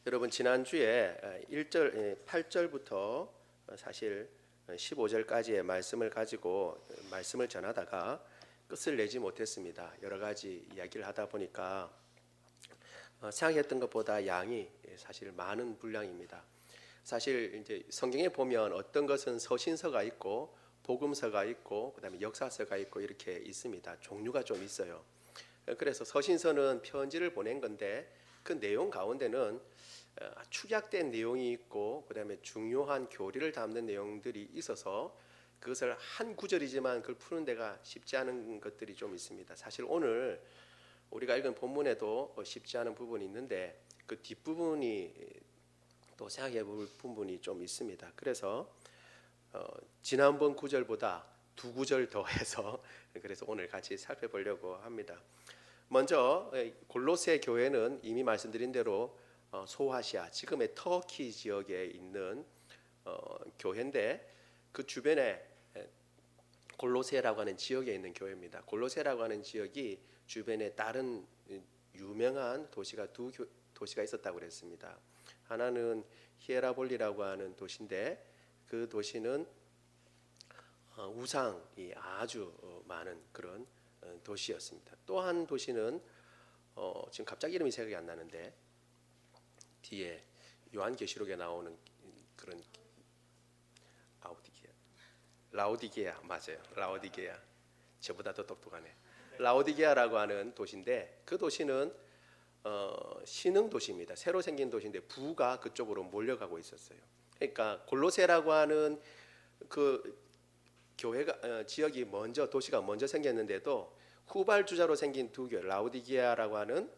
여러분 지난주에 8절부터 사실 15절까지의 말씀을 가지고 말씀을 전하다가 끝을 내지 못했습니다. 여러 가지 이야기를 하다 보니까 생각했던 것보다 양이 사실 많은 분량입니다. 사실 이제 성경에 보면 어떤 것은 서신서가 있고 복음서가 있고 그다음에 역사서가 있고 이렇게 있습니다. 종류가 좀 있어요. 그래서 서신서는 편지를 보낸 건데 그 내용 가운데는 축약된 내용이 있고 그다음에 중요한 교리를 담는 내용들이 있어서 그것을 한 구절이지만 그걸 푸는 데가 쉽지 않은 것들이 좀 있습니다. 사실 오늘 우리가 읽은 본문에도 쉽지 않은 부분이 있는데 그 뒷부분이 또 생각해 볼 부분이 좀 있습니다. 그래서 지난번 구절보다 두 구절 더 해서 그래서 오늘 같이 살펴보려고 합니다. 먼저 골로새 교회는 이미 말씀드린 대로 소아시아 지금의 터키 지역에 있는 교회인데 그 주변에 골로새라고 하는 지역에 있는 교회입니다. 골로새라고 하는 지역이 주변에 다른 유명한 도시가 두 도시가 있었다고 그랬습니다. 하나는 히에라볼리라고 하는 도시인데 그 도시는 우상이 아주 많은 그런 도시였습니다. 또 한 도시는 지금 갑자기 이름이 생각이 안 나는데 뒤에 요한계시록에 나오는 그런 라오디게아 맞아요. 라오디게아 저보다 더 똑똑하네. 라오디게아라고 하는 도시인데 그 도시는 신흥 도시입니다. 새로 생긴 도시인데 부가 그쪽으로 몰려가고 있었어요. 그러니까 골로새라고 하는 그 교회가 지역이 먼저 도시가 먼저 생겼는데도 후발주자로 생긴 두 교회 라오디게아라고 하는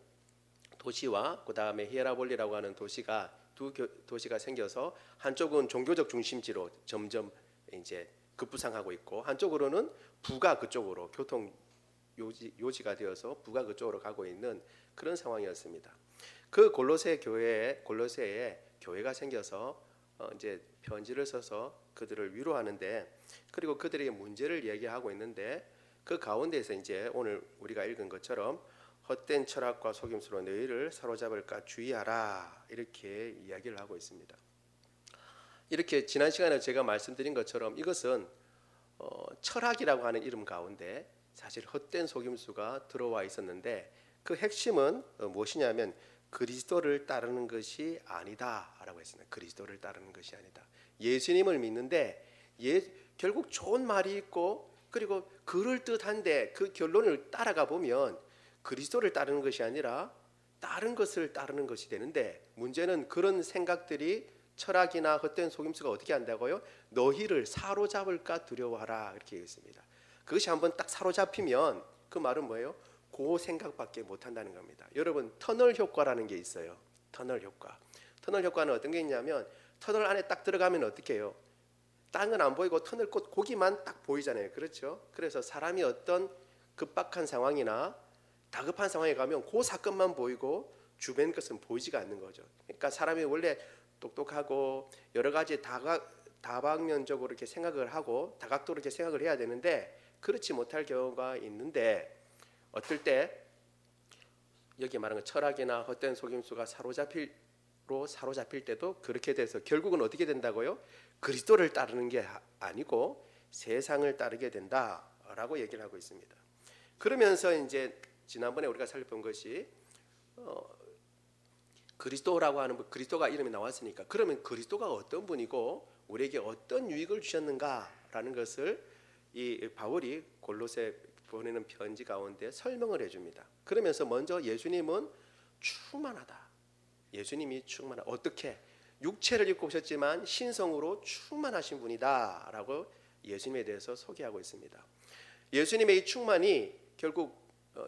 도시와 그 다음에 히에라볼리라고 하는 도시가 두 도시가 생겨서 한쪽은 종교적 중심지로 점점 이제 급부상하고 있고 한쪽으로는 부가 그쪽으로 교통 요지가 되어서 부가 그쪽으로 가고 있는 그런 상황이었습니다. 그 골로새에 교회가 생겨서 이제 편지를 써서 그들을 위로하는데 그리고 그들의 문제를 얘기하고 있는데 그 가운데에서 이제 오늘 우리가 읽은 것처럼 헛된 철학과 속임수로 너희를 사로잡을까 주의하라 이렇게 이야기를 하고 있습니다. 이렇게 지난 시간에 제가 말씀드린 것처럼 이것은 철학이라고 하는 이름 가운데 사실 헛된 속임수가 들어와 있었는데 그 핵심은 무엇이냐면 그리스도를 따르는 것이 아니다라고 했습니다. 그리스도를 따르는 것이 아니다. 예수님을 믿는데 결국 좋은 말이 있고 그리고 그럴듯한데 그 결론을 따라가 보면 그리스도를 따르는 것이 아니라 다른 것을 따르는 것이 되는데 문제는 그런 생각들이 철학이나 헛된 속임수가 어떻게 한다고요? 너희를 사로잡을까 두려워하라 이렇게 얘기했습니다. 그것이 한번 딱 사로잡히면 그 말은 뭐예요? 그 생각밖에 못한다는 겁니다. 여러분 터널 효과라는 게 있어요. 터널 효과. 터널 효과는 어떤 게 있냐면 터널 안에 딱 들어가면 어떻게 해요? 딴 건 안 보이고 터널 끝 고기만 딱 보이잖아요. 그렇죠? 그래서 사람이 어떤 급박한 상황이나 다급한 상황에 가면 그 사건만 보이고 주변 것은 보이지가 않는 거죠. 그러니까 사람이 원래 똑똑하고 여러 가지 다방면적으로 이렇게 생각을 하고 다각도로 이렇게 생각을 해야 되는데 그렇지 못할 경우가 있는데 어떨 때 여기 말하는 철학이나 헛된 속임수가 사로잡힐 때도 그렇게 돼서 결국은 어떻게 된다고요? 그리스도를 따르는 게 아니고 세상을 따르게 된다라고 얘기를 하고 있습니다. 그러면서 이제 지난번에 우리가 살펴본 것이 그리스도라고 하는 그리스도가 이름이 나왔으니까 그러면 그리스도가 어떤 분이고 우리에게 어떤 유익을 주셨는가라는 것을 이 바울이 골로새 보내는 편지 가운데 설명을 해줍니다. 그러면서 먼저 예수님은 충만하다. 예수님이 충만하다. 어떻게? 육체를 입고 오셨지만 신성으로 충만하신 분이다라고 예수님에 대해서 소개하고 있습니다. 예수님의 이 충만이 결국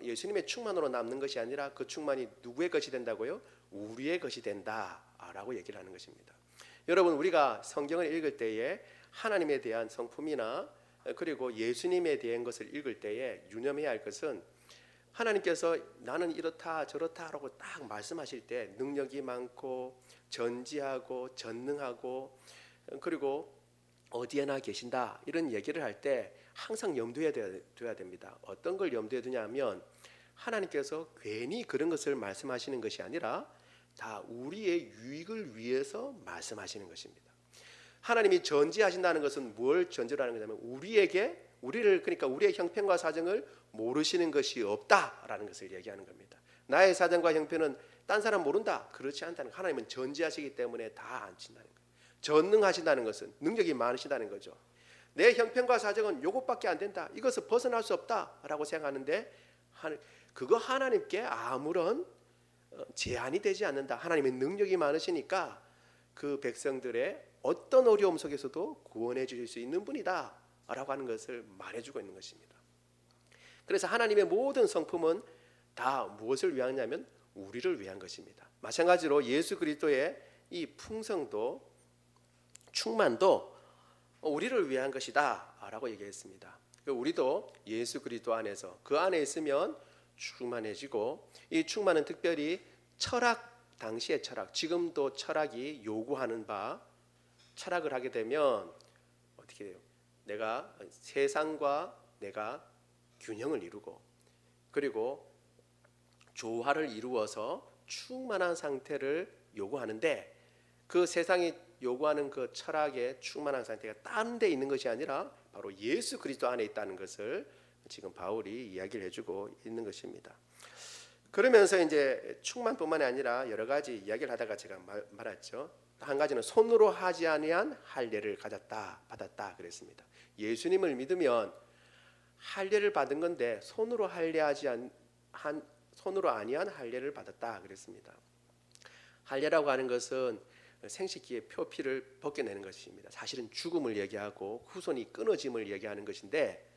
예수님의 충만으로 남는 것이 아니라 그 충만이 누구의 것이 된다고요? 우리의 것이 된다라고 얘기를 하는 것입니다. 여러분 우리가 성경을 읽을 때에 하나님에 대한 성품이나 그리고 예수님에 대한 것을 읽을 때에 유념해야 할 것은 하나님께서 나는 이렇다 저렇다라고 딱 말씀하실 때 능력이 많고 전지하고 전능하고 그리고 어디에나 계신다 이런 얘기를 할 때 항상 염두에 둬야 됩니다. 어떤 걸 염두에 두냐면 하나님께서 괜히 그런 것을 말씀하시는 것이 아니라 다 우리의 유익을 위해서 말씀하시는 것입니다. 하나님이 전지하신다는 것은 뭘 전제로 하는 거냐면 그러니까 우리의 형편과 사정을 모르시는 것이 없다라는 것을 얘기하는 겁니다. 나의 사정과 형편은 딴 사람 모른다, 그렇지 않다는 거. 하나님은 전지하시기 때문에 다 아신다는 거예요. 전능하신다는 것은 능력이 많으시다는 거죠. 내 형편과 사정은 요것밖에 안 된다, 이것을 벗어날 수 없다라고 생각하는데 그거 하나님께 아무런 제한이 되지 않는다. 하나님의 능력이 많으시니까 그 백성들의 어떤 어려움 속에서도 구원해 주실 수 있는 분이다 라고 하는 것을 말해주고 있는 것입니다. 그래서 하나님의 모든 성품은 다 무엇을 위하냐면 우리를 위한 것입니다. 마찬가지로 예수 그리스도의 이 풍성도 충만도 우리를 위한 것이다 라고 얘기했습니다. 우리도 예수 그리스도 안에서 그 안에 있으면 충만해지고, 이 충만은 특별히 당시의 철학, 지금도 철학이 요구하는 바, 철학을 하게 되면 어떻게 돼요? 내가 세상과 내가 균형을 이루고, 그리고 조화를 이루어서 충만한 상태를 요구하는데, 그 세상이 요구하는 그 철학의 충만한 상태가 다른 데 있는 것이 아니라 바로 예수 그리스도 안에 있다는 것을 지금 바울이 이야기를 해주고 있는 것입니다. 그러면서 이제 충만뿐만이 아니라 여러 가지 이야기를 하다가 제가 말했죠. 한 가지는 손으로 하지 아니한 할례를 받았다 그랬습니다. 예수님을 믿으면 할례를 받은 건데 손으로 아니한 할례를 받았다 그랬습니다. 할례라고 하는 것은 생식기의 표피를 벗겨내는 것입니다. 사실은 죽음을 얘기하고 후손이 끊어짐을 얘기하는 것인데,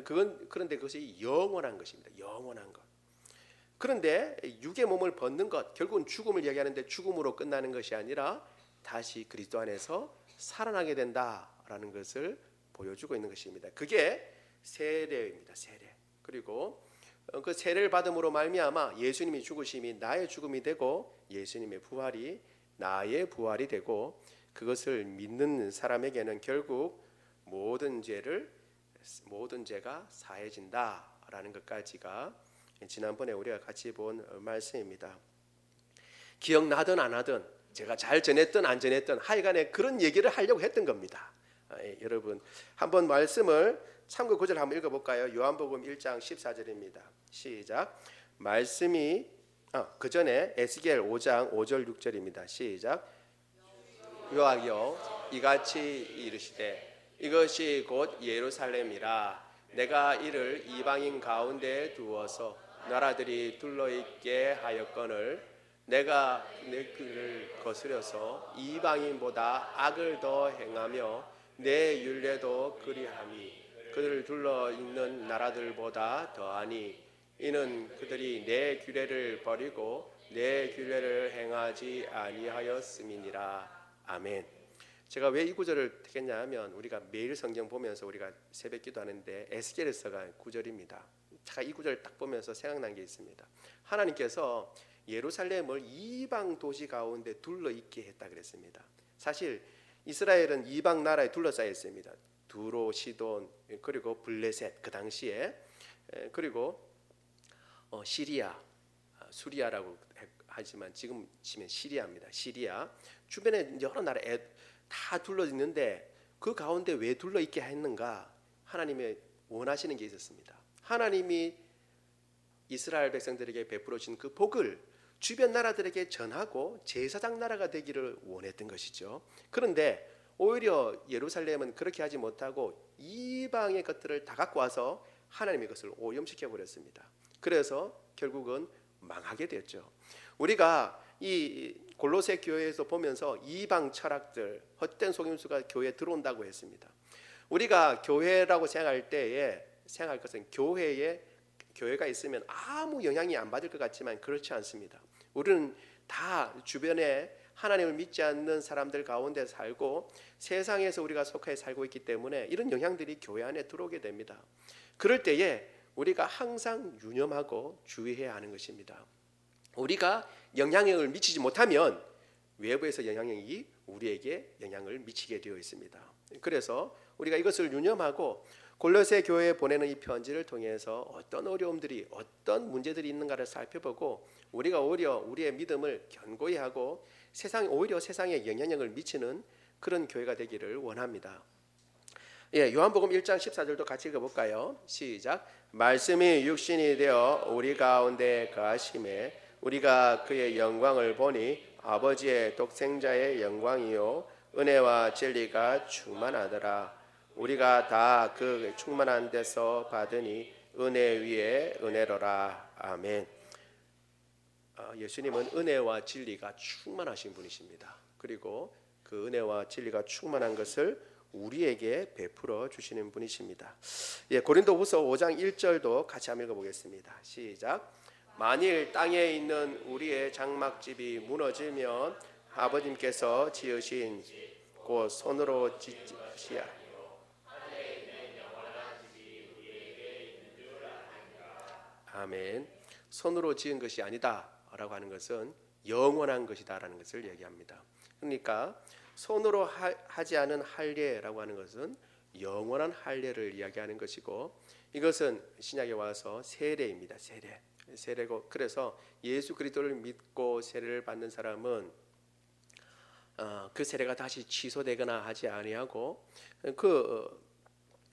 그런데 그것이 영원한 것입니다. 영원한 것. 그런데 육의 몸을 벗는 것, 결국은 죽음을 얘기하는데 죽음으로 끝나는 것이 아니라 다시 그리스도 안에서 살아나게 된다라는 것을 보여주고 있는 것입니다. 그게 세례입니다. 세례. 그리고 그 세례를 받음으로 말미암아 예수님이 죽으심이 나의 죽음이 되고 예수님의 부활이 나의 부활이 되고, 그것을 믿는 사람에게는 결국 모든 죄가 사해진다라는 것까지가 지난번에 우리가 같이 본 말씀입니다. 기억나든 안 하든, 제가 잘 전했든 안 전했든 하여간에 그런 얘기를 하려고 했던 겁니다. 여러분 한번 말씀을 참고 구절 한번 읽어볼까요? 요한복음 1장 14절입니다. 시작. 말씀이 그 전에 에스겔 5장 5절 6절입니다. 시작. 여호와여 이같이 이르시되 이것이 곧 예루살렘이라. 내가 이를 이방인 가운데 두어서 나라들이 둘러있게 하였거늘 내가 내 길을 거스려서 이방인보다 악을 더 행하며 내 율례도 그리하니 그들을 둘러있는 나라들보다 더하니 이는 그들이 내 규례를 버리고 내 규례를 행하지 아니하였음이니라. 아멘. 제가 왜 이 구절을 택했냐 하면, 우리가 매일 성경 보면서 우리가 새벽 기도하는데 에스겔에서가 구절입니다. 제가 이 구절을 딱 보면서 생각난 게 있습니다. 하나님께서 예루살렘을 이방 도시 가운데 둘러있게 했다 그랬습니다. 사실 이스라엘은 이방 나라에 둘러싸여 있습니다. 두로, 시돈, 그리고 블레셋, 그 당시에, 그리고 시리아, 수리아라고 하지만 지금 치면 시리아입니다. 시리아 주변에 여러 나라 다 둘러 있는데, 그 가운데 왜 둘러 있게 했는가? 하나님의 원하시는 게 있었습니다. 하나님이 이스라엘 백성들에게 베풀어 주신 그 복을 주변 나라들에게 전하고 제사장 나라가 되기를 원했던 것이죠. 그런데 오히려 예루살렘은 그렇게 하지 못하고 이방의 것들을 다 갖고 와서 하나님의 것을 오염시켜 버렸습니다. 그래서 결국은 망하게 됐죠. 우리가 이 골로새 교회에서 보면서 이방 철학들, 헛된 속임수가 교회에 들어온다고 했습니다. 우리가 교회라고 생각할 때에 생각할 것은 교회가 있으면 아무 영향이 안 받을 것 같지만 그렇지 않습니다. 우리는 다 주변에 하나님을 믿지 않는 사람들 가운데 살고 세상에서 우리가 속하여 살고 있기 때문에 이런 영향들이 교회 안에 들어오게 됩니다. 그럴 때에 우리가 항상 유념하고 주의해야 하는 것입니다. 우리가 영향력을 미치지 못하면 외부에서 영향력이 우리에게 영향을 미치게 되어 있습니다. 그래서 우리가 이것을 유념하고 골로새 교회에 보내는 이 편지를 통해서 어떤 어려움들이 어떤 문제들이 있는가를 살펴보고 우리가 오히려 우리의 믿음을 견고히 하고 오히려 세상에 영향력을 미치는 그런 교회가 되기를 원합니다. 요한복음 1장 14절도 같이 읽어볼까요? 시작. 말씀이 육신이 되어 우리 가운데 거하심에 우리가 그의 영광을 보니 아버지의 독생자의 영광이요 은혜와 진리가 충만하더라. 우리가 다 그 충만한 데서 받으니 은혜 위에 은혜로라. 아멘. 예수님은 은혜와 진리가 충만하신 분이십니다. 그리고 그 은혜와 진리가 충만한 것을 우리에게 베풀어 주시는 분이십니다. 고린도후서 5장 1절도 같이 한번 읽어보겠습니다. 시작. 만일 땅에 있는 우리의 장막집이 무너지면 아버님께서 지으신 곧 손으로 짓지 아멘. 손으로 지은 것이 아니다라고 하는 것은 영원한 것이다라는 것을 얘기합니다. 그러니까 손으로 하지 않은 할례라고 하는 것은 영원한 할례를 이야기하는 것이고 이것은 신약에 와서 세례입니다. 세례고 그래서 예수 그리스도를 믿고 세례를 받는 사람은 그 세례가 다시 취소되거나 하지 아니하고 그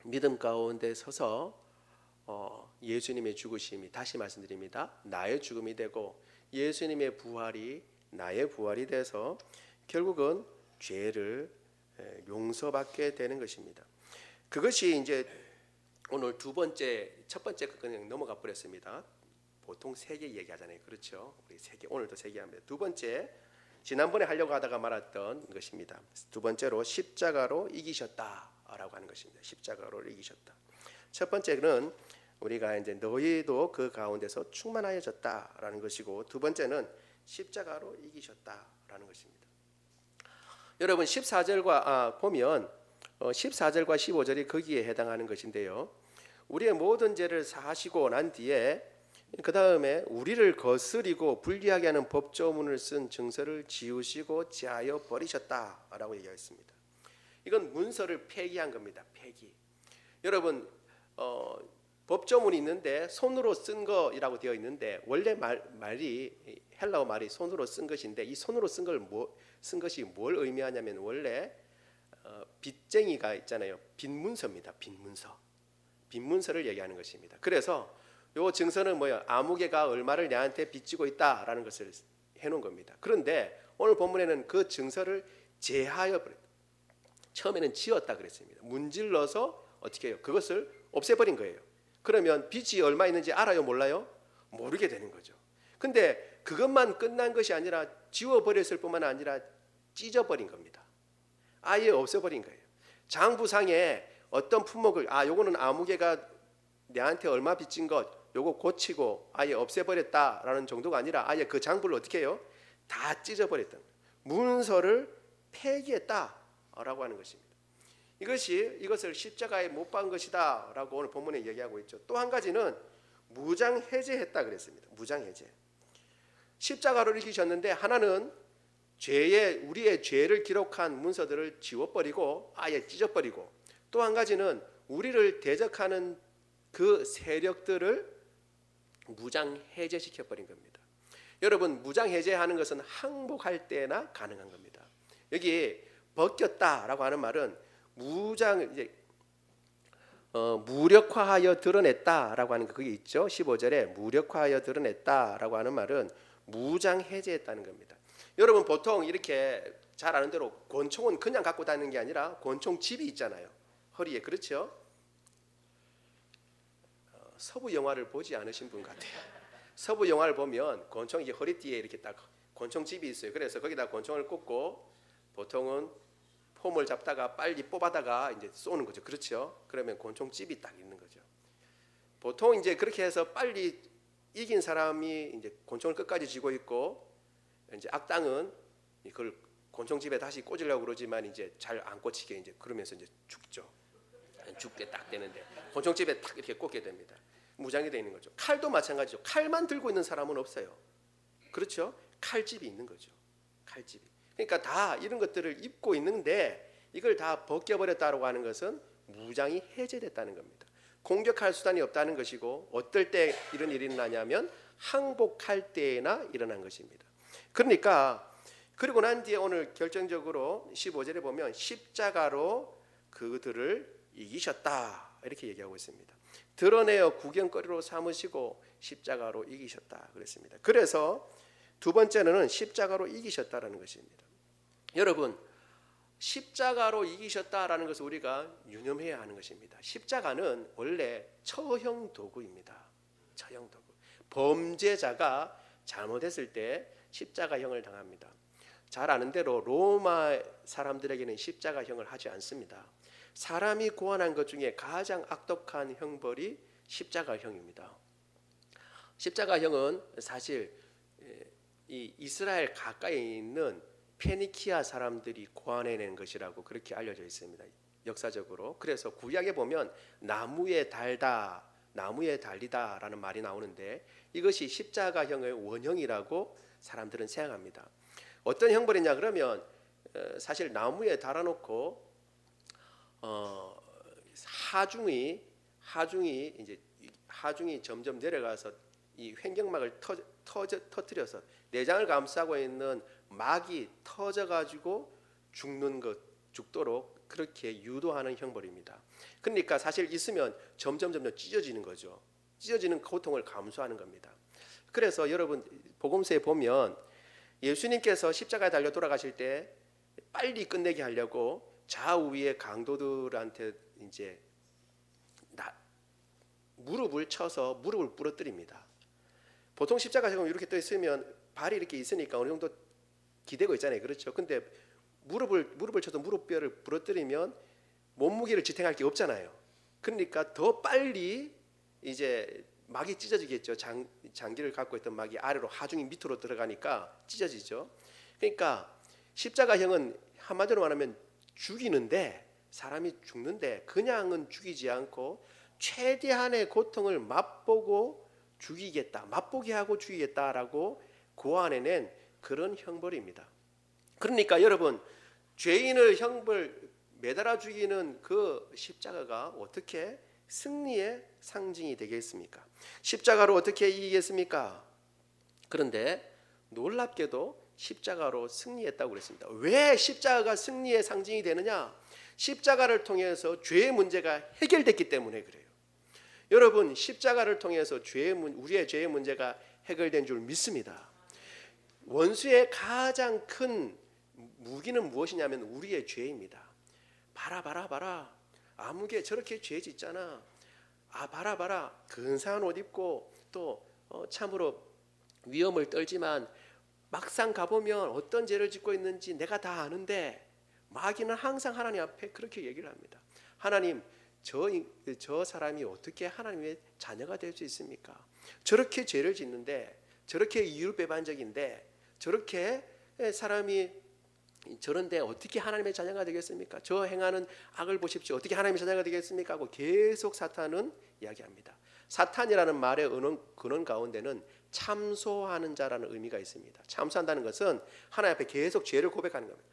믿음 가운데 서서 예수님의 죽으심이 다시 말씀드립니다. 나의 죽음이 되고 예수님의 부활이 나의 부활이 돼서 결국은 죄를 용서받게 되는 것입니다. 그것이 이제 오늘 첫 번째 그냥 넘어가 버렸습니다. 보통 3개 얘기하잖아요. 그렇죠? 우리 3개 오늘도 3개 합니다. 두 번째 지난번에 하려고 하다가 말았던 것입니다. 두 번째로 십자가로 이기셨다라고 하는 것입니다. 십자가로 이기셨다. 첫 번째는 우리가 이제 너희도 그 가운데서 충만하여졌다라는 것이고 두 번째는 십자가로 이기셨다라는 것입니다. 여러분 14절과 보면 14절과 15절이 거기에 해당하는 것인데요. 우리의 모든 죄를 사하시고 난 뒤에 그 다음에 우리를 거스리고 불리하게 하는 법조문을 쓴 증서를 지우시고 제하여 버리셨다라고 얘기했습니다. 이건 문서를 폐기한 겁니다. 폐기. 여러분 법조문이 있는데 손으로 쓴 거라고 되어 있는데 원래 말이 헬라어 말이 손으로 쓴 것인데 이 손으로 쓴 것이 뭘 의미하냐면 원래 빚쟁이가 있잖아요. 빚문서입니다. 빚문서를 얘기하는 것입니다. 그래서 요 증서는 뭐야? 아무개가 얼마를 내한테 빚지고 있다라는 것을 해놓은 겁니다. 그런데 오늘 본문에는 그 증서를 제하여 버렸다. 처음에는 지었다 그랬습니다. 문질러서 어떻게 해요? 그것을 없애버린 거예요. 그러면 빚이 얼마 있는지 알아요? 몰라요? 모르게 되는 거죠. 근데 그것만 끝난 것이 아니라 지워버렸을 뿐만 아니라 찢어버린 겁니다. 아예 없애버린 거예요. 장부상에 어떤 품목을 요거는 아무개가 내한테 얼마 빚진 것 요거 고치고 아예 없애버렸다라는 정도가 아니라 아예 그 장부를 어떻게 해요? 다 찢어버렸던 거예요. 문서를 폐기했다라고 하는 것입니다. 이것을 십자가에 못 박은 것이다라고 오늘 본문에 얘기하고 있죠. 또 한 가지는 무장해제했다 그랬습니다. 무장해제. 십자가로 이기셨는데 하나는 우리의 죄를 기록한 문서들을 지워버리고 아예 찢어버리고 또 한 가지는 우리를 대적하는 그 세력들을 무장해제시켜버린 겁니다. 여러분 무장해제하는 것은 항복할 때나 가능한 겁니다. 여기 벗겼다라고 하는 말은 무력화하여 드러냈다라고 하는 그게 있죠. 15절에 무력화하여 드러냈다라고 하는 말은 무장해제했다는 겁니다. 여러분 보통 이렇게 잘 아는 대로 권총은 그냥 갖고 다니는 게 아니라 권총집이 있잖아요. 허리에. 그렇죠? 서부 영화를 보지 않으신 분 같아요. 서부 영화를 보면 권총이 이제 허리띠에 이렇게 딱 권총집이 있어요. 그래서 거기다 권총을 꽂고 보통은 폼을 잡다가 빨리 뽑아다가 이제 쏘는 거죠. 그렇죠? 그러면 권총집이 딱 있는 거죠. 보통 이제 그렇게 해서 빨리 이긴 사람이 이제 권총을 끝까지 쥐고 있고 이제 악당은 그걸 권총집에 다시 꽂으려고 그러지만 이제 잘 안 꽂히게 이제 그러면서 이제 죽죠. 죽게 딱 되는데 권총집에 딱 이렇게 꽂게 됩니다. 무장이 되어 있는 거죠. 칼도 마찬가지죠. 칼만 들고 있는 사람은 없어요. 그렇죠? 칼집이 있는 거죠. 칼집이. 그러니까 다 이런 것들을 입고 있는데 이걸 다 벗겨버렸다고 하는 것은 무장이 해제됐다는 겁니다. 공격할 수단이 없다는 것이고, 어떨 때 이런 일이 일어나냐면 항복할 때나 일어난 것입니다. 그러니까 그리고 난 뒤에 오늘 결정적으로 15절에 보면 십자가로 그들을 이기셨다 이렇게 얘기하고 있습니다. 드러내어 구경거리로 삼으시고 십자가로 이기셨다 그랬습니다. 그래서 두 번째는 십자가로 이기셨다라는 것입니다. 여러분, 십자가로 이기셨다라는 것을 우리가 유념해야 하는 것입니다. 십자가는 원래 처형 도구입니다. 처형 도구. 범죄자가 잘못했을 때 십자가형을 당합니다. 잘 아는 대로 로마 사람들에게는 십자가형을 하지 않습니다. 사람이 고안한 것 중에 가장 악독한 형벌이 십자가형입니다. 십자가형은 사실 이 이스라엘 가까이 있는 페니키아 사람들이 고안해낸 것이라고 그렇게 알려져 있습니다. 역사적으로. 그래서 구약에 보면 나무에 달다, 나무에 달리다라는 말이 나오는데 이것이 십자가형의 원형이라고 사람들은 생각합니다. 어떤 형벌이냐 그러면 사실 나무에 달아놓고 하중이 점점 내려가서 이 횡격막을 터뜨려서 내장을 감싸고 있는 막이 터져가지고 죽도록 그렇게 유도하는 형벌입니다. 그러니까 사실 있으면 점점 찢어지는 거죠. 찢어지는 고통을 감수하는 겁니다. 그래서 여러분 복음서에 보면 예수님께서 십자가에 달려 돌아가실 때 빨리 끝내게 하려고 좌우의 강도들한테 이제 무릎을 쳐서 무릎을 부러뜨립니다. 보통 십자가처럼 이렇게 떠 있으면 발이 이렇게 있으니까 어느 정도 기대고 있잖아요. 그렇죠? 근데 무릎을 쳐서 무릎뼈를 부러뜨리면 몸무게를 지탱할 게 없잖아요. 그러니까 더 빨리 이제 막이 찢어지겠죠. 장기를 갖고 있던 막이 아래로 하중이 밑으로 들어가니까 찢어지죠. 그러니까 십자가형은 한마디로 말하면 죽이는데, 사람이 죽는데 그냥은 죽이지 않고 최대한의 고통을 맛보게 하고 죽이겠다라고 고안해낸 그런 형벌입니다. 그러니까 여러분, 죄인을 형벌 매달아 죽이는 그 십자가가 어떻게 승리의 상징이 되겠습니까? 십자가로 어떻게 이기겠습니까? 그런데 놀랍게도 십자가로 승리했다고 그랬습니다. 왜 십자가가 승리의 상징이 되느냐? 십자가를 통해서 죄의 문제가 해결됐기 때문에 그래요. 여러분, 십자가를 통해서 우리의 죄의 문제가 해결된 줄 믿습니다. 원수의 가장 큰 무기는 무엇이냐면 우리의 죄입니다. 봐라. 아무개 저렇게 죄 짓잖아. 봐라. 근사한 옷 입고 또 참으로 위험을 떨지만 막상 가보면 어떤 죄를 짓고 있는지 내가 다 아는데, 마귀는 항상 하나님 앞에 그렇게 얘기를 합니다. 하나님, 저 사람이 어떻게 하나님의 자녀가 될 수 있습니까? 저렇게 죄를 짓는데, 저렇게 이율배반적인데, 저렇게 사람이 저런데 어떻게 하나님의 자녀가 되겠습니까? 저 행하는 악을 보십시오. 어떻게 하나님의 자녀가 되겠습니까? 하고 계속 사탄은 이야기합니다. 사탄이라는 말의 근원 가운데는 참소하는 자라는 의미가 있습니다. 참소한다는 것은 하나님 앞에 계속 죄를 고백하는 겁니다.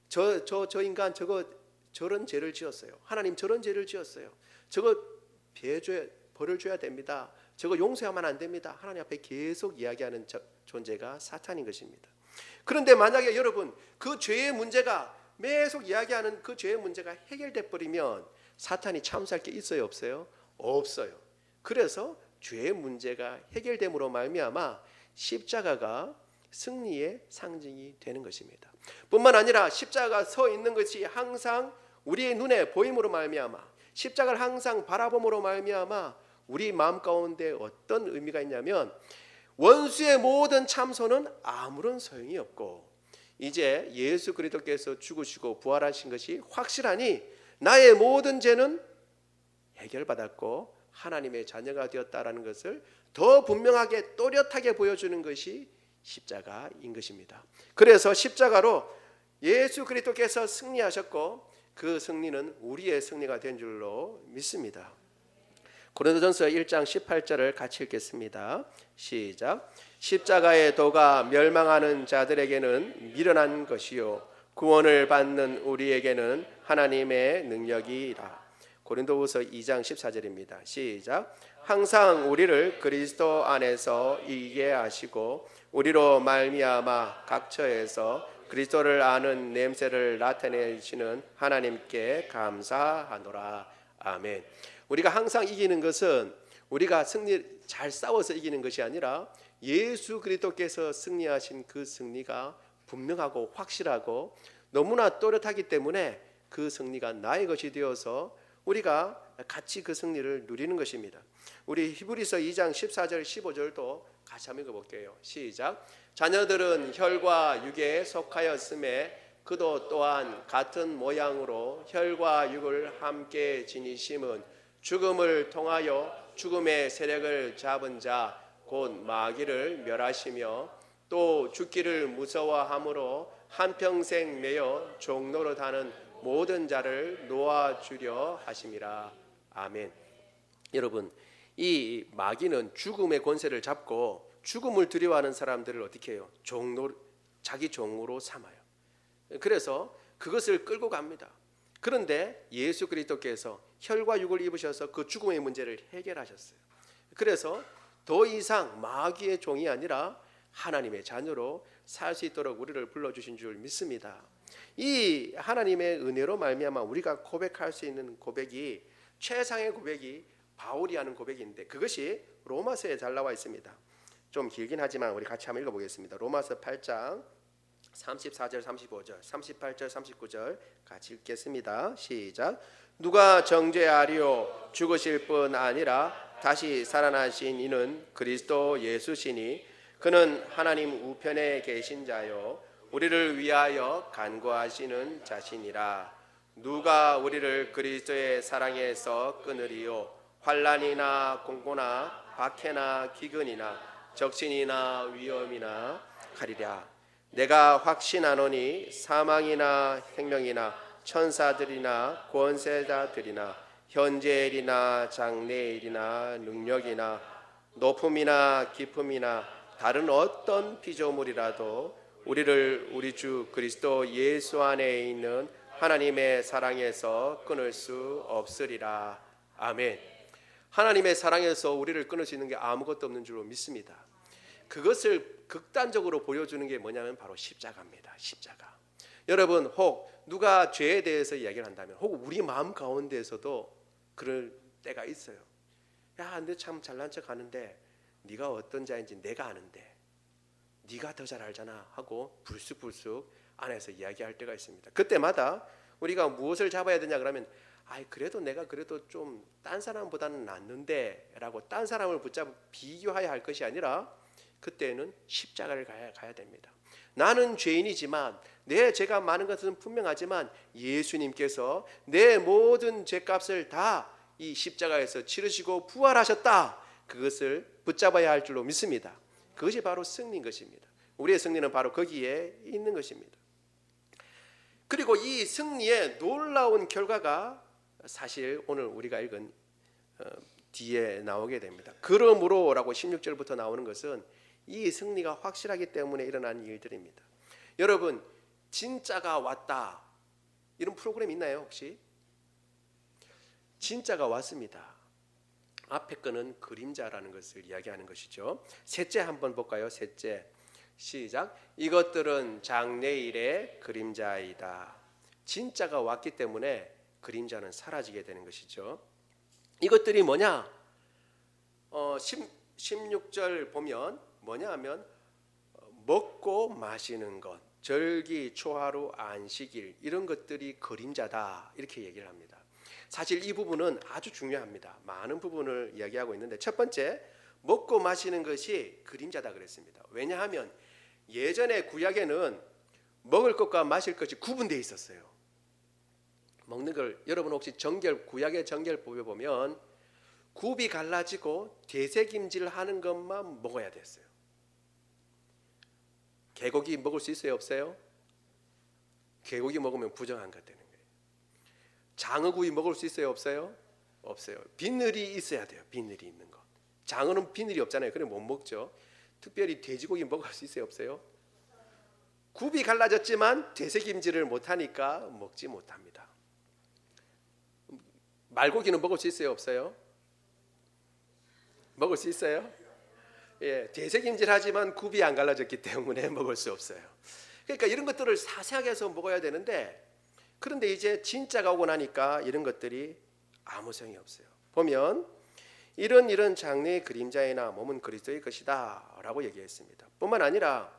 저 인간 저런 죄를 지었어요. 하나님 저런 죄를 지었어요. 저거 벌을 줘야 됩니다. 저거 용서하면 안 됩니다. 하나님 앞에 계속 이야기하는 존재가 사탄인 것입니다. 그런데 만약에 여러분 그 죄의 문제가 계속 이야기하는 그 죄의 문제가 해결돼 버리면 사탄이 참수할 게 있어요, 없어요? 없어요. 그래서 죄의 문제가 해결됨으로 말미암아 십자가가 승리의 상징이 되는 것입니다. 뿐만 아니라 십자가가 서 있는 것이 항상 우리의 눈에 보임으로 말미암아, 십자가를 항상 바라봄으로 말미암아 우리 마음 가운데 어떤 의미가 있냐면, 원수의 모든 참소는 아무런 소용이 없고 이제 예수 그리스도께서 죽으시고 부활하신 것이 확실하니 나의 모든 죄는 해결받았고 하나님의 자녀가 되었다라는 것을 더 분명하게 또렷하게 보여주는 것이 십자가인 것입니다. 그래서 십자가로 예수 그리스도께서 승리하셨고 그 승리는 우리의 승리가 된 줄로 믿습니다. 고린도전서 1장 18절을 같이 읽겠습니다. 시작. 십자가의 도가 멸망하는 자들에게는 미련한 것이요 구원을 받는 우리에게는 하나님의 능력이라. 고린도후서 2장 14절입니다. 시작. 항상 우리를 그리스도 안에서 이기게 하시고 우리로 말미암아 각 처에서 그리스도를 아는 냄새를 나타내시는 하나님께 감사하노라. 아멘. 우리가 항상 이기는 것은 우리가 잘 싸워서 이기는 것이 아니라 예수 그리스도께서 승리하신 그 승리가 분명하고 확실하고 너무나 또렷하기 때문에 그 승리가 나의 것이 되어서 우리가 같이 그 승리를 누리는 것입니다. 우리 히브리서 2장 14절 15절도 같이 한번 읽어볼게요. 시작. 자녀들은 혈과 육에 속하였음에 그도 또한 같은 모양으로 혈과 육을 함께 지니심은 죽음을 통하여 죽음의 세력을 잡은 자 곧 마귀를 멸하시며 또 죽기를 무서워함으로 한평생 매여 종노릇하는 모든 자를 놓아주려 하심이라. 아멘. 여러분, 이 마귀는 죽음의 권세를 잡고 죽음을 두려워하는 사람들을 어떻게 해요? 자기 종으로 삼아요. 그래서 그것을 끌고 갑니다. 그런데 예수 그리스도께서 혈과 육을 입으셔서 그 죽음의 문제를 해결하셨어요. 그래서 더 이상 마귀의 종이 아니라 하나님의 자녀로 살 수 있도록 우리를 불러주신 줄 믿습니다. 이 하나님의 은혜로 말미암아 우리가 고백할 수 있는 고백이 최상의 고백이 바울이 하는 고백인데 그것이 로마서에 잘 나와 있습니다. 좀 길긴 하지만 우리 같이 한번 읽어보겠습니다. 로마서 8장 34절 35절 38절 39절 같이 읽겠습니다. 시작. 누가 정죄하리요 죽으실 뿐 아니라 다시 살아나신 이는 그리스도 예수시니 그는 하나님 우편에 계신 자요 우리를 위하여 간구하시는 자신이라. 누가 우리를 그리스도의 사랑에서 끊으리요 환난이나 공고나 박해나 기근이나 적신이나 위험이나 가리랴. 내가 확신하노니 사망이나 생명이나 천사들이나 권세자들이나 현재일이나 장래일이나 능력이나 높음이나 깊음이나 다른 어떤 피조물이라도 우리를 우리 주 그리스도 예수 안에 있는 하나님의 사랑에서 끊을 수 없으리라. 아멘. 하나님의 사랑에서 우리를 끊을 수 있는 게 아무것도 없는 줄로 믿습니다. 그것을 극단적으로 보여주는 게 뭐냐면 바로 십자가입니다. 십자가. 여러분, 혹 누가 죄에 대해서 이야기를 한다면 혹 우리 마음 가운데에서도 그럴 때가 있어요. 야, 너 참 잘난 척 하는데 네가 어떤 자인지 내가 아는데 네가 더 잘 알잖아 하고 불쑥불쑥 안에서 이야기할 때가 있습니다. 그때마다 우리가 무엇을 잡아야 되냐 그러면 그래도 내가 그래도 좀 딴 사람보다는 낫는데 라고 딴 사람을 붙잡고 비교해야 할 것이 아니라 그때는 십자가를 가야 됩니다. 나는 죄인이지만 내 죄가 많은 것은 분명하지만 예수님께서 내 모든 죄값을 다 이 십자가에서 치르시고 부활하셨다. 그것을 붙잡아야 할 줄로 믿습니다. 그것이 바로 승리인 것입니다. 우리의 승리는 바로 거기에 있는 것입니다. 그리고 이 승리의 놀라운 결과가 사실 오늘 우리가 읽은 뒤에 나오게 됩니다. 그러므로라고 16절부터 나오는 것은 이 승리가 확실하기 때문에 일어난 일들입니다. 여러분, 진짜가 왔다 이런 프로그램 있나요 혹시? 진짜가 왔습니다. 앞에 거는 그림자라는 것을 이야기하는 것이죠. 셋째 한번 볼까요? 셋째. 시작. 이것들은 장래일의 그림자이다. 진짜가 왔기 때문에 그림자는 사라지게 되는 것이죠. 이것들이 뭐냐? 16절 보면 뭐냐 하면 먹고 마시는 것, 절기, 초하루, 안식일 이런 것들이 그림자다 이렇게 얘기를 합니다. 사실 이 부분은 아주 중요합니다. 많은 부분을 이야기하고 있는데 첫 번째, 먹고 마시는 것이 그림자다 그랬습니다. 왜냐하면 예전에 구약에는 먹을 것과 마실 것이 구분되어 있었어요. 먹는 걸 여러분 혹시 구약의 정결법에 보면 굽이 갈라지고 되새김질하는 것만 먹어야 됐어요. 개고기 먹을 수 있어요 없어요? 개고기 먹으면 부정한 것 되는 거예요. 장어구이 먹을 수 있어요 없어요? 없어요. 비늘이 있어야 돼요. 비늘이 있는 거. 장어는 비늘이 없잖아요. 그래 못 먹죠. 특별히 돼지고기 먹을 수 있어요, 없어요? 굽이 갈라졌지만 되새김질을 못하니까 먹지 못합니다. 말고기는 먹을 수 있어요, 없어요? 먹을 수 있어요? 예, 되새김질하지만 굽이 안 갈라졌기 때문에 먹을 수 없어요. 그러니까 이런 것들을 자세하게 해서 먹어야 되는데, 그런데 이제 진짜가 오고 나니까 이런 것들이 아무 소용이 없어요. 보면 이런 장래의 그림자이나 몸은 그리스도의 것이다 라고 얘기했습니다. 뿐만 아니라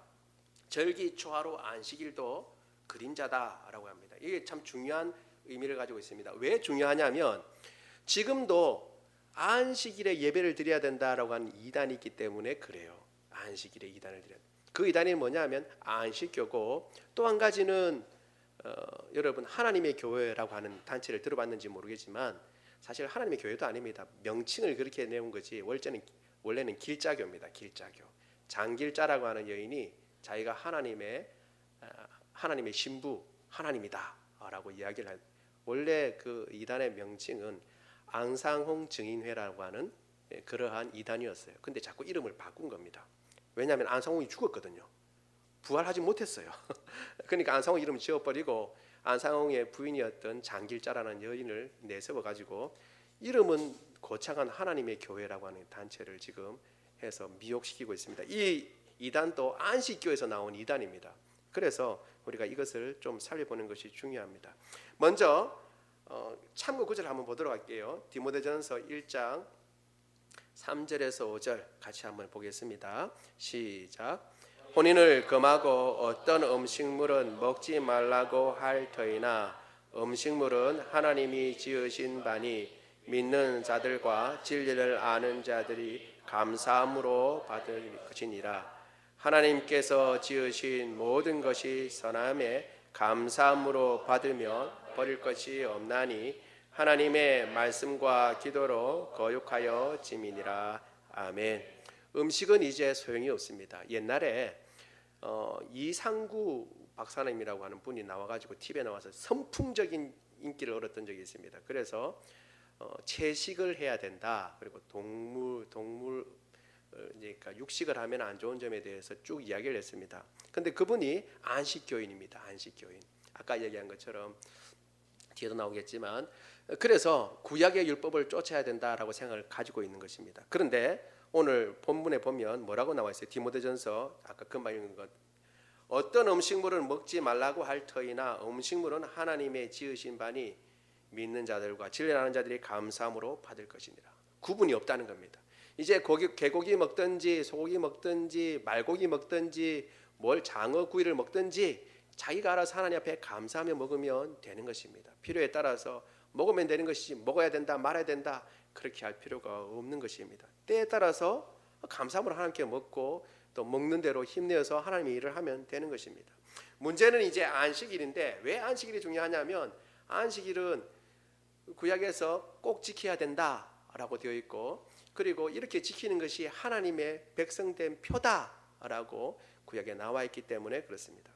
절기, 초하루, 안식일도 그림자다 라고 합니다. 이게 참 중요한 의미를 가지고 있습니다. 왜 중요하냐면 지금도 안식일에 예배를 드려야 된다라고 하는 이단이 있기 때문에 그래요. 안식일에 이단을 드려야 된다. 그 이단이 뭐냐면 안식교고, 또 한 가지는 여러분 하나님의 교회라고 하는 단체를 들어봤는지 모르겠지만 사실 하나님의 교회도 아닙니다. 명칭을 그렇게 내온 거지 원래는 길자교입니다. 길자교. 장길자라고 하는 여인이 자기가 하나님의 신부, 하나님이다라고 이야기를 한, 원래 그 이단의 명칭은 앙상홍 증인회라고 하는 그러한 이단이었어요. 근데 자꾸 이름을 바꾼 겁니다. 왜냐하면 안상홍이 죽었거든요. 부활하지 못했어요. 그러니까 안상홍 이름을 지어버리고 안상홍의 부인이었던 장길자라는 여인을 내세워 가지고 이름은 거창한 하나님의 교회라고 하는 단체를 지금 해서 미혹시키고 있습니다. 이 이단도 안식교에서 나온 이단입니다. 그래서 우리가 이것을 좀 살펴보는 것이 중요합니다. 먼저 참고 구절 한번 보도록 할게요. 디모데전서 1장 3절에서 5절 같이 한번 보겠습니다. 시작. 혼인을 금하고 어떤 음식물은 먹지 말라고 할 터이나 음식물은 하나님이 지으신 바니 믿는 자들과 진리를 아는 자들이 감사함으로 받을 것이니라. 하나님께서 지으신 모든 것이 선함에 감사함으로 받으면 버릴 것이 없나니 하나님의 말씀과 기도로 거룩하여 지미니라. 아멘. 음식은 이제 소용이 없습니다. 옛날에 이상구 박사님이라고 하는 분이 나와가지고 TV에 나와서 선풍적인 인기를 얻었던 적이 있습니다. 그래서 채식을 해야 된다. 그리고 그러니까 육식을 하면 안 좋은 점에 대해서 쭉 이야기를 했습니다. 근데 그분이 안식교인입니다. 안식교인. 아까 얘기한 것처럼 뒤에도 나오겠지만, 그래서 구약의 율법을 쫓아야 된다라고 생각을 가지고 있는 것입니다. 그런데 오늘 본문에 보면 뭐라고 나와 있어요? 디모데전서 아까 금방 읽은 것. 어떤 음식물은 먹지 말라고 할 터이나 음식물은 하나님의 지으신 바니 믿는 자들과 진리를 아는 자들이 감사함으로 받을 것이니라. 구분이 없다는 겁니다. 이제 개고기 먹든지 소고기 먹든지 말고기 먹든지 장어 구이를 먹든지 자기가 알아서 하나님 앞에 감사하며 먹으면 되는 것입니다. 필요에 따라서 먹으면 되는 것이지 먹어야 된다 말아야 된다 그렇게 할 필요가 없는 것입니다. 때에 따라서 감사함으로 하나님께 먹고 또 먹는 대로 힘내어서 하나님의 일을 하면 되는 것입니다. 문제는 이제 안식일인데, 왜 안식일이 중요하냐면 안식일은 구약에서 꼭 지켜야 된다라고 되어 있고, 그리고 이렇게 지키는 것이 하나님의 백성된 표다라고 구약에 나와 있기 때문에 그렇습니다.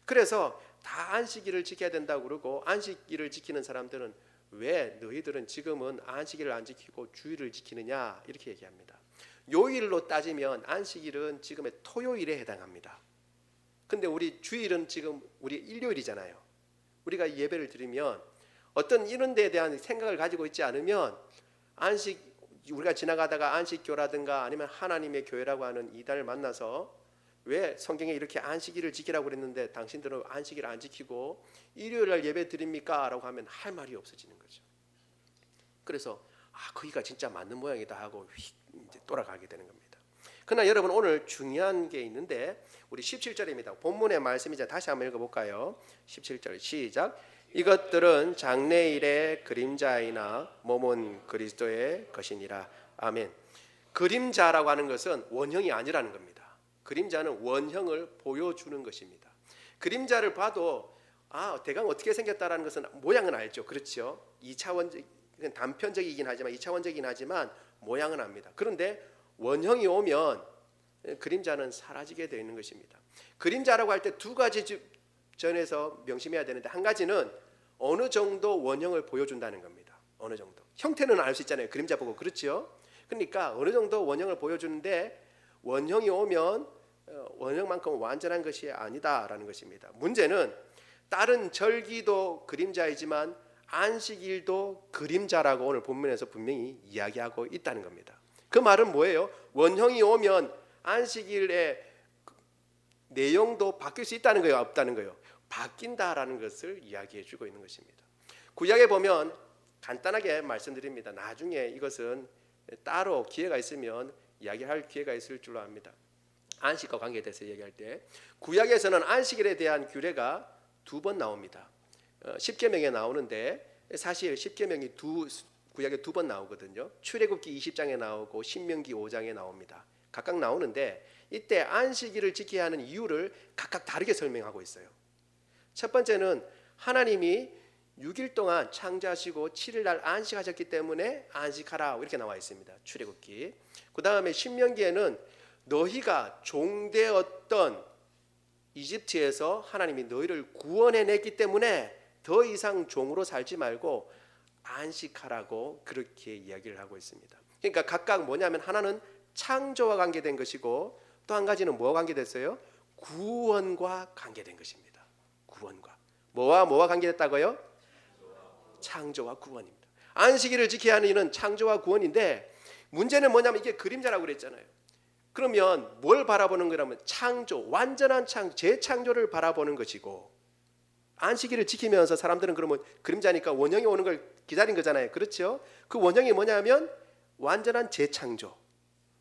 그래서 다 안식일을 지켜야 된다고 그러고, 안식일을 지키는 사람들은 왜 너희들은 지금은 안식일을 안 지키고 주일을 지키느냐 이렇게 얘기합니다. 요일로 따지면 안식일은 지금의 토요일에 해당합니다. 근데 우리 주일은 지금 우리 일요일이잖아요. 우리가 예배를 드리면 어떤 이런 데에 대한 생각을 가지고 있지 않으면 우리가 지나가다가 안식교라든가 아니면 하나님의 교회라고 하는 이단을 만나서 왜 성경에 이렇게 안식일을 지키라고 그랬는데 당신들은 안식일 안 지키고 일요일날 예배 드립니까? 라고 하면 할 말이 없어지는 거죠. 그래서 거기가 진짜 맞는 모양이다 하고 이제 돌아가게 되는 겁니다. 그러나 여러분 오늘 중요한 게 있는데 우리 17절입니다. 본문의 말씀이자 다시 한번 읽어볼까요? 17절 시작. 이것들은 장래일의 그림자이나 몸은 그리스도의 것이니라. 아멘. 그림자라고 하는 것은 원형이 아니라는 겁니다. 그림자는 원형을 보여주는 것입니다. 그림자를 봐도 대강 어떻게 생겼다라는 것은 모양은 알죠. 그렇죠. 2차원적, 단편적이긴 하지만 2차원적이긴 하지만 모양은 압니다. 그런데 원형이 오면 그림자는 사라지게 되어 있는 것입니다. 그림자라고 할 때 두 가지 전에서 명심해야 되는데, 한 가지는 어느 정도 원형을 보여준다는 겁니다. 어느 정도. 형태는 알 수 있잖아요. 그림자 보고. 그렇죠? 그러니까 어느 정도 원형을 보여주는데 원형이 오면 원형만큼 완전한 것이 아니다라는 것입니다. 문제는 다른 절기도 그림자이지만 안식일도 그림자라고 오늘 본문에서 분명히 이야기하고 있다는 겁니다. 그 말은 뭐예요? 원형이 오면 안식일의 내용도 바뀔 수 있다는 거예요? 없다는 거예요? 바뀐다라는 것을 이야기해 주고 있는 것입니다. 구약에 보면 간단하게 말씀드립니다. 나중에 이것은 따로 기회가 있으면 이야기할 기회가 있을 줄로 압니다. 안식과 관계에 대해서 얘기할 때 구약에서는 안식일에 대한 규례가 2번 나옵니다. 10계명에 나오는데 사실 10계명이 구약에 2번 나오거든요. 출애굽기 20장에 나오고 신명기 5장에 나옵니다. 각각 나오는데 이때 안식일을 지켜야 하는 이유를 각각 다르게 설명하고 있어요. 첫 번째는 하나님이 6일 동안 창조하시고 7일 날 안식하셨기 때문에 안식하라 이렇게 나와 있습니다. 출애굽기. 그 다음에 신명기에는 너희가 종되었던 이집트에서 하나님이 너희를 구원해냈기 때문에 더 이상 종으로 살지 말고 안식하라고 그렇게 이야기를 하고 있습니다. 그러니까 각각 뭐냐면 하나는 창조와 관계된 것이고 또 한 가지는 뭐와 관계됐어요? 구원과 관계된 것입니다. 구원과. 뭐와 관계됐다고요? 창조와 구원입니다. 안식일을 지켜야 하는 이는 창조와 구원인데 문제는 뭐냐면 이게 그림자라고 그랬잖아요. 그러면 뭘 바라보는 거라면 창조, 완전한 재창조를 바라보는 것이고 안식일을 지키면서 사람들은 그러면 그림자니까 원형이 오는 걸 기다린 거잖아요. 그렇죠? 그 원형이 뭐냐면 완전한 재창조.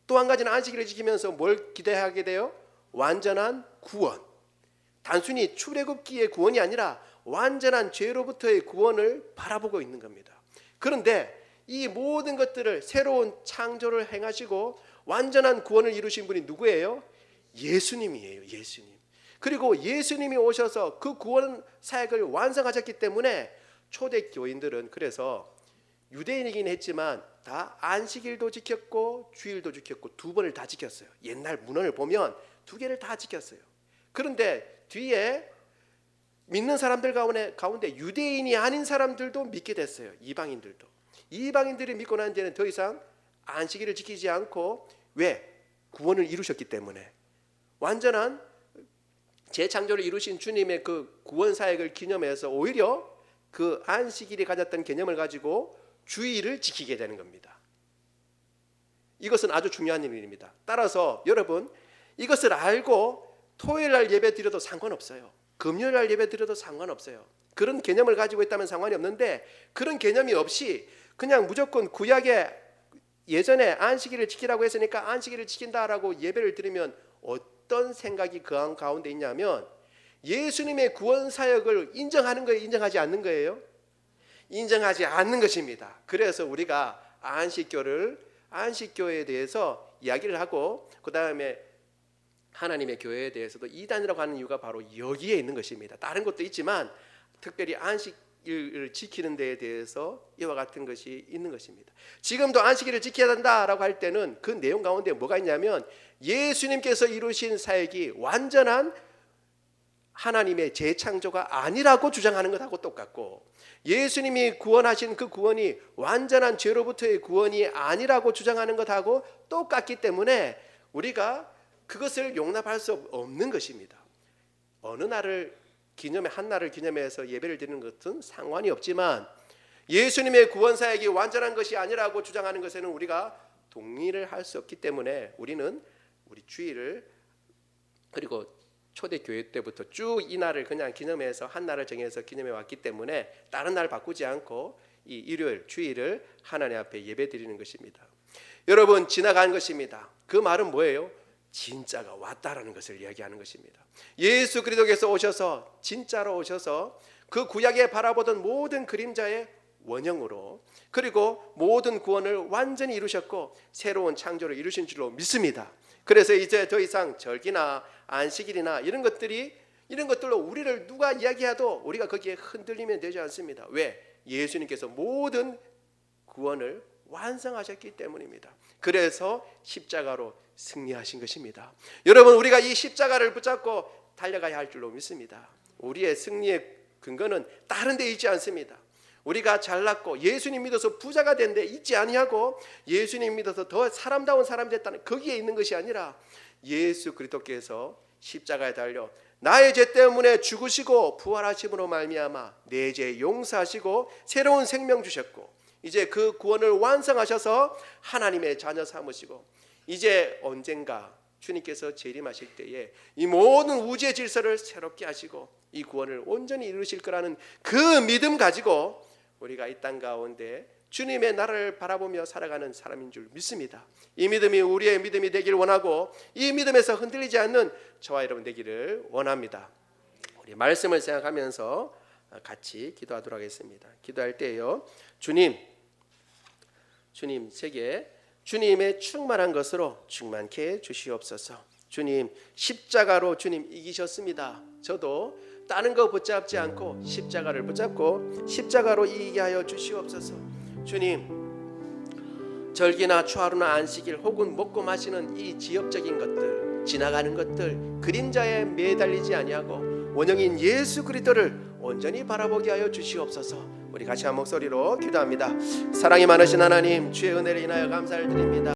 또 한 가지는 안식일을 지키면서 뭘 기대하게 돼요? 완전한 구원. 단순히 출애굽기의 구원이 아니라 완전한 죄로부터의 구원을 바라보고 있는 겁니다. 그런데 이 모든 것들을 새로운 창조를 행하시고 완전한 구원을 이루신 분이 누구예요? 예수님이에요. 예수님. 그리고 예수님이 오셔서 그 구원 사역을 완성하셨기 때문에 초대 교인들은 그래서 유대인이긴 했지만 다 안식일도 지켰고 주일도 지켰고 2번을 다 지켰어요. 옛날 문헌을 보면 2개를 다 지켰어요. 그런데 뒤에 믿는 사람들 가운데 유대인이 아닌 사람들도 믿게 됐어요. 이방인들도. 이방인들이 믿고 난 뒤에는 더 이상 안식일을 지키지 않고 왜? 구원을 이루셨기 때문에 완전한 재창조를 이루신 주님의 그 구원 사역을 기념해서 오히려 그 안식일이 가졌던 개념을 가지고 주일을 지키게 되는 겁니다. 이것은 아주 중요한 일입니다. 따라서 여러분 이것을 알고 토요일 날 예배 드려도 상관없어요. 금요일 날 예배 드려도 상관없어요. 그런 개념을 가지고 있다면 상관이 없는데 그런 개념이 없이 그냥 무조건 구약에 예전에 안식일을 지키라고 했으니까 안식일을 지킨다라고 예배를 드리면 어떤 생각이 그 가운데 있냐면 예수님의 구원 사역을 인정하는 거예요? 인정하지 않는 거예요? 인정하지 않는 것입니다. 그래서 우리가 안식교에 대해서 이야기를 하고 그 다음에 하나님의 교회에 대해서도 이단이라고 하는 이유가 바로 여기에 있는 것입니다. 다른 것도 있지만 특별히 안식일을 지키는 데에 대해서 이와 같은 것이 있는 것입니다. 지금도 안식일을 지켜야 한다라고 할 때는 그 내용 가운데 뭐가 있냐면 예수님께서 이루신 사역이 완전한 하나님의 재창조가 아니라고 주장하는 것하고 똑같고 예수님이 구원하신 그 구원이 완전한 죄로부터의 구원이 아니라고 주장하는 것하고 똑같기 때문에 우리가 그것을 용납할 수 없는 것입니다. 어느 날을 한 날을 기념해서 예배를 드리는 것은 상관이 없지만 예수님의 구원 사역이 완전한 것이 아니라고 주장하는 것에는 우리가 동의를 할 수 없기 때문에 우리는 우리 주일을 그리고 초대교회 때부터 쭉 이 날을 그냥 기념해서 한 날을 정해서 기념해 왔기 때문에 다른 날 바꾸지 않고 이 일요일 주일을 하나님 앞에 예배 드리는 것입니다. 여러분 지나간 것입니다. 그 말은 뭐예요? 진짜가 왔다라는 것을 이야기하는 것입니다. 예수 그리스도께서 오셔서 진짜로 오셔서 그 구약에 바라보던 모든 그림자의 원형으로 그리고 모든 구원을 완전히 이루셨고 새로운 창조를 이루신 줄로 믿습니다. 그래서 이제 더 이상 절기나 안식일이나 이런 것들로 우리를 누가 이야기해도 우리가 거기에 흔들리면 되지 않습니다. 왜? 예수님께서 모든 구원을 완성하셨기 때문입니다. 그래서 십자가로 승리하신 것입니다. 여러분 우리가 이 십자가를 붙잡고 달려가야 할 줄로 믿습니다. 우리의 승리의 근거는 다른 데 있지 않습니다. 우리가 잘났고 예수님 믿어서 부자가 된 데 있지 아니하고 예수님 믿어서 더 사람다운 사람이 됐다는 거기에 있는 것이 아니라 예수 그리스도께서 십자가에 달려 나의 죄 때문에 죽으시고 부활하심으로 말미암아 내 죄 용서하시고 새로운 생명 주셨고 이제 그 구원을 완성하셔서 하나님의 자녀 삼으시고 이제 언젠가 주님께서 재림하실 때에 이 모든 우주의 질서를 새롭게 하시고 이 구원을 온전히 이루실 거라는 그 믿음 가지고 우리가 이 땅 가운데 주님의 나라를 바라보며 살아가는 사람인 줄 믿습니다. 이 믿음이 우리의 믿음이 되길 원하고 이 믿음에서 흔들리지 않는 저와 여러분 되기를 원합니다. 우리 말씀을 생각하면서 같이 기도하도록 하겠습니다. 기도할 때요, 주님 제게 주님의 충만한 것으로 충만케 해 주시옵소서. 주님 십자가로 주님 이기셨습니다. 저도 다른 거 붙잡지 않고 십자가를 붙잡고 십자가로 이기게 하여 주시옵소서. 주님 절기나 추하루나 안식일 혹은 먹고 마시는 이 지역적인 것들 지나가는 것들 그림자에 매달리지 아니하고 원형인 예수 그리스도를 온전히 바라보게 하여 주시옵소서. 우리 같이 한 목소리로 기도합니다. 사랑이 많으신 하나님 주의 은혜를 인하여 감사를 드립니다.